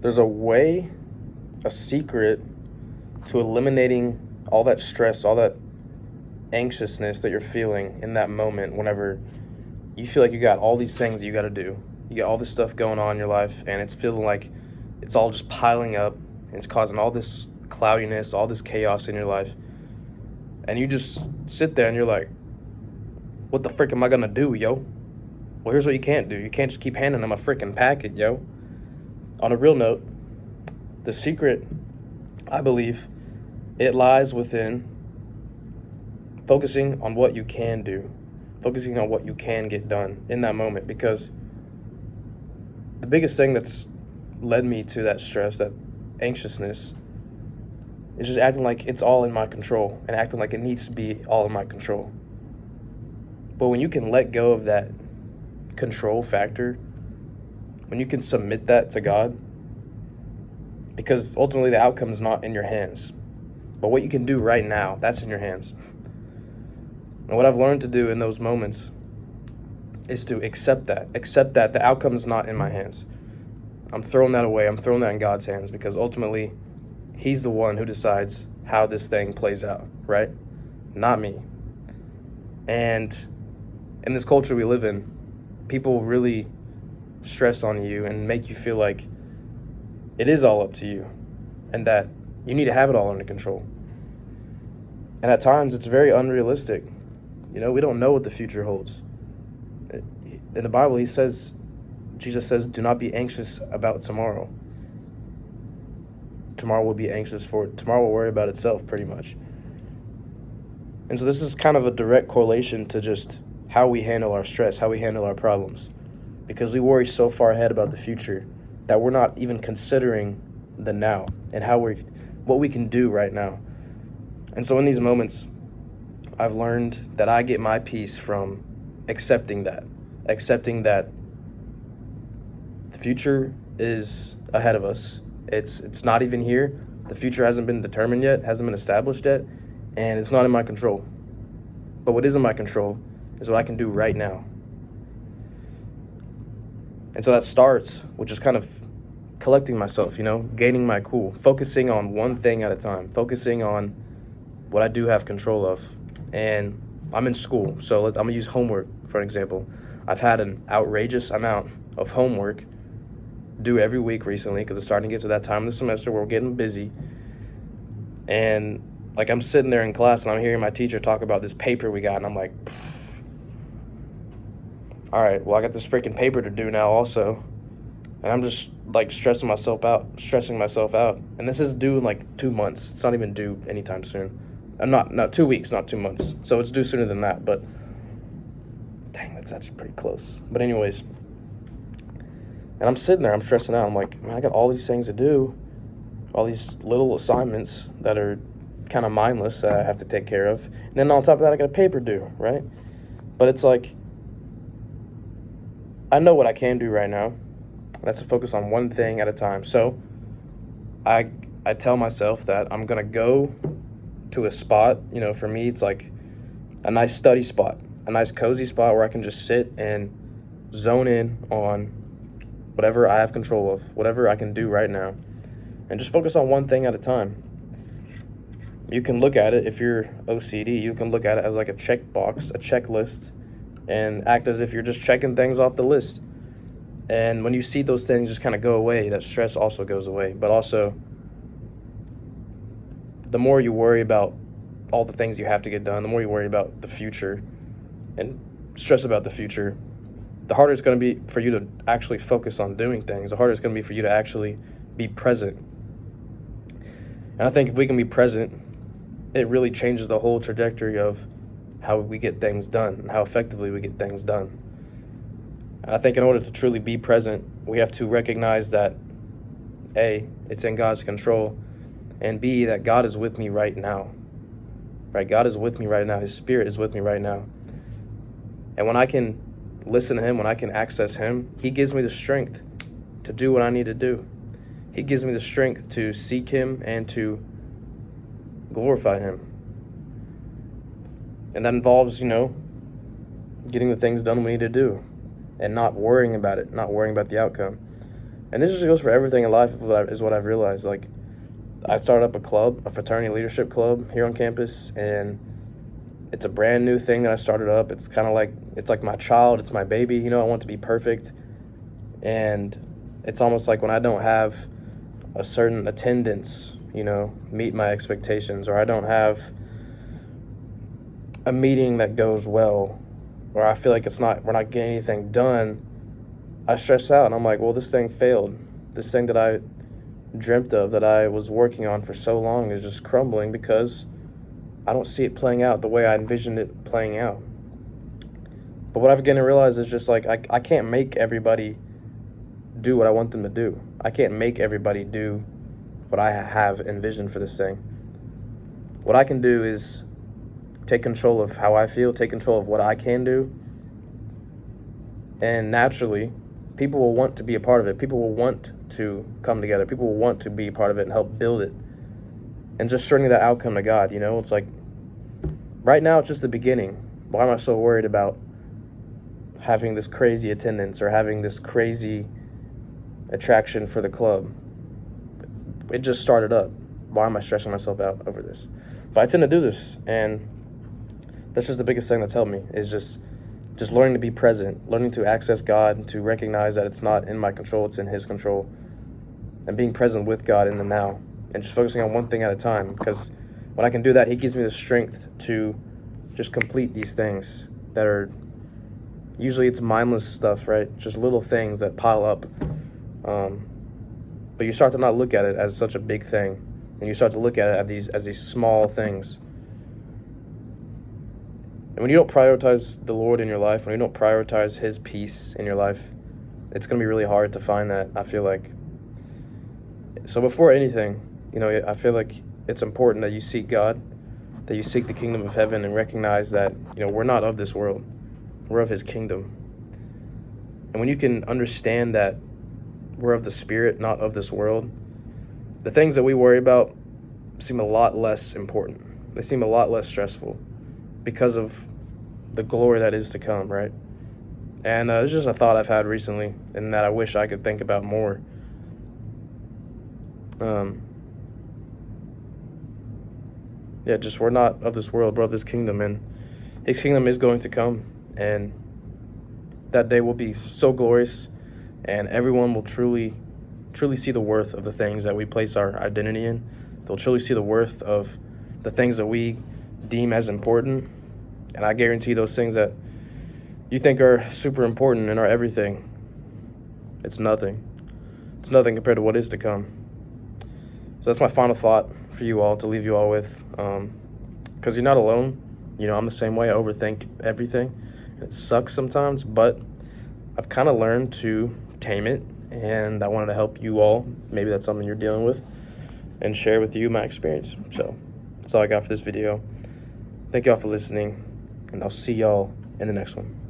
There's a secret to eliminating all that stress, all that anxiousness that you're feeling in that moment whenever you feel like you got all these things that you got to do. You got all this stuff going on in your life, and it's feeling like it's all just piling up, and it's causing all this cloudiness, all this chaos in your life. And you just sit there and you're like, what the frick am I going to do, yo? Well, here's what you can't do. You can't just keep handing them a freaking packet, yo. On a real note, the secret, I believe, it lies within focusing on what you can do, focusing on what you can get done in that moment. Because the biggest thing that's led me to that stress, that anxiousness, is just acting like it's all in my control and acting like it needs to be all in my control. But when you can let go of that control factor, when you can submit that to God, because ultimately the outcome is not in your hands, but what you can do right now, that's in your hands. And what I've learned to do in those moments is to accept that the outcome is not in my hands. I'm throwing that away. I'm throwing that in God's hands, because ultimately He's the one who decides how this thing plays out, right? Not me. And in this culture we live in, people really stress on you and make you feel like it is all up to you and that you need to have it all under control. And at times it's very unrealistic. We don't know what the future holds. In the Bible, Jesus says, do not be anxious about tomorrow. Tomorrow will be anxious for it. Tomorrow will worry about itself, pretty much. And so this is kind of a direct correlation to just how we handle our stress, how we handle our problems. Because we worry so far ahead about the future that we're not even considering the now and what we can do right now. And so in these moments, I've learned that I get my peace from accepting that the future is ahead of us. It's not even here. The future hasn't been determined yet, hasn't been established yet, and it's not in my control. But what is in my control is what I can do right now. And so that starts with just kind of collecting myself, gaining my cool, focusing on one thing at a time, focusing on what I do have control of. And I'm in school, so I'm going to use homework for an example. I've had an outrageous amount of homework due every week recently, because it's starting to get to that time of the semester where we're getting busy. And I'm sitting there in class and I'm hearing my teacher talk about this paper we got, and I'm like, all right, well, I got this freaking paper to do now also. And I'm just stressing myself out. And this is due in 2 months. It's not even due anytime soon. Not 2 weeks, not 2 months. So it's due sooner than that, but dang, that's actually pretty close. But anyways, and I'm sitting there, I'm stressing out. I'm like, man, I got all these things to do, all these little assignments that are kind of mindless that I have to take care of. And then on top of that, I got a paper due, right? But it's like, I know what I can do right now. That's to focus on one thing at a time. So I tell myself that I'm going to go to a spot. For me, it's like a nice study spot, a nice cozy spot where I can just sit and zone in on whatever I have control of, whatever I can do right now, and just focus on one thing at a time. You can look at it, if you're OCD, you can look at it as like a checkbox, a checklist, and act as if you're just checking things off the list. And when you see those things just kind of go away, that stress also goes away. But also, the more you worry about all the things you have to get done, the more you worry about the future and stress about the future, the harder it's going to be for you to actually focus on doing things. The harder it's going to be for you to actually be present. And I think if we can be present, it really changes the whole trajectory of how we get things done and how effectively we get things done. And I think in order to truly be present, we have to recognize that A, it's in God's control, and B, that God is with me right now. Right? God is with me right now. His Spirit is with me right now. And when I can listen to Him, when I can access Him, He gives me the strength to do what I need to do. He gives me the strength to seek Him and to glorify Him. And that involves, getting the things done we need to do and not worrying about it, not worrying about the outcome. And this just goes for everything in life, is what I've realized. Like, I started up a club, a fraternity leadership club here on campus, and it's a brand new thing that I started up. It's kind of like, it's like my child, it's my baby. You know, I want it to be perfect. And it's almost like when I don't have a certain attendance, you know, meet my expectations, or I don't have a meeting that goes well, or I feel like we're not getting anything done, I stress out and I'm like, well, this thing failed. This thing that I dreamt of, that I was working on for so long, is just crumbling because I don't see it playing out the way I envisioned it playing out. But what I've begun to realize is just like, I can't make everybody do what I want them to do. I can't make everybody do what I have envisioned for this thing. What I can do is take control of how I feel, take control of what I can do. And naturally, people will want to be a part of it. People will want to come together. People will want to be a part of it and help build it. And just surrendering that outcome to God, you know? It's like, right now, it's just the beginning. Why am I so worried about having this crazy attendance or having this crazy attraction for the club? It just started up. Why am I stressing myself out over this? But I tend to do this, and that's just the biggest thing that's helped me, is just learning to be present, learning to access God, to recognize that it's not in my control, it's in His control, and being present with God in the now, and just focusing on one thing at a time. Because when I can do that, He gives me the strength to just complete these things that are, usually it's mindless stuff, right? Just little things that pile up. But you start to not look at it as such a big thing, and you start to look at it as these small things. And when you don't prioritize the Lord in your life, when you don't prioritize His peace in your life, it's going to be really hard to find that, I feel like. So before anything, you know, I feel like it's important that you seek God, that you seek the kingdom of heaven, and recognize that, you know, we're not of this world. We're of His kingdom. And when you can understand that we're of the Spirit, not of this world, the things that we worry about seem a lot less important. They seem a lot less stressful because of the glory that is to come, right? And it's just a thought I've had recently, and that I wish I could think about more. Yeah, just we're not of this world, we're of this kingdom, and His kingdom is going to come, and that day will be so glorious, and everyone will truly see the worth of the things that we place our identity in. They'll truly see the worth of the things that we deem as important. And I guarantee those things that you think are super important and are everything, it's nothing. It's nothing compared to what is to come. So that's my final thought for you all, to leave you all with. Because you're not alone. You know, I'm the same way. I overthink everything. It sucks sometimes, but I've kind of learned to tame it, and I wanted to help you all. Maybe that's something you're dealing with, and share with you my experience. So that's all I got for this video. Thank y'all for listening, and I'll see y'all in the next one.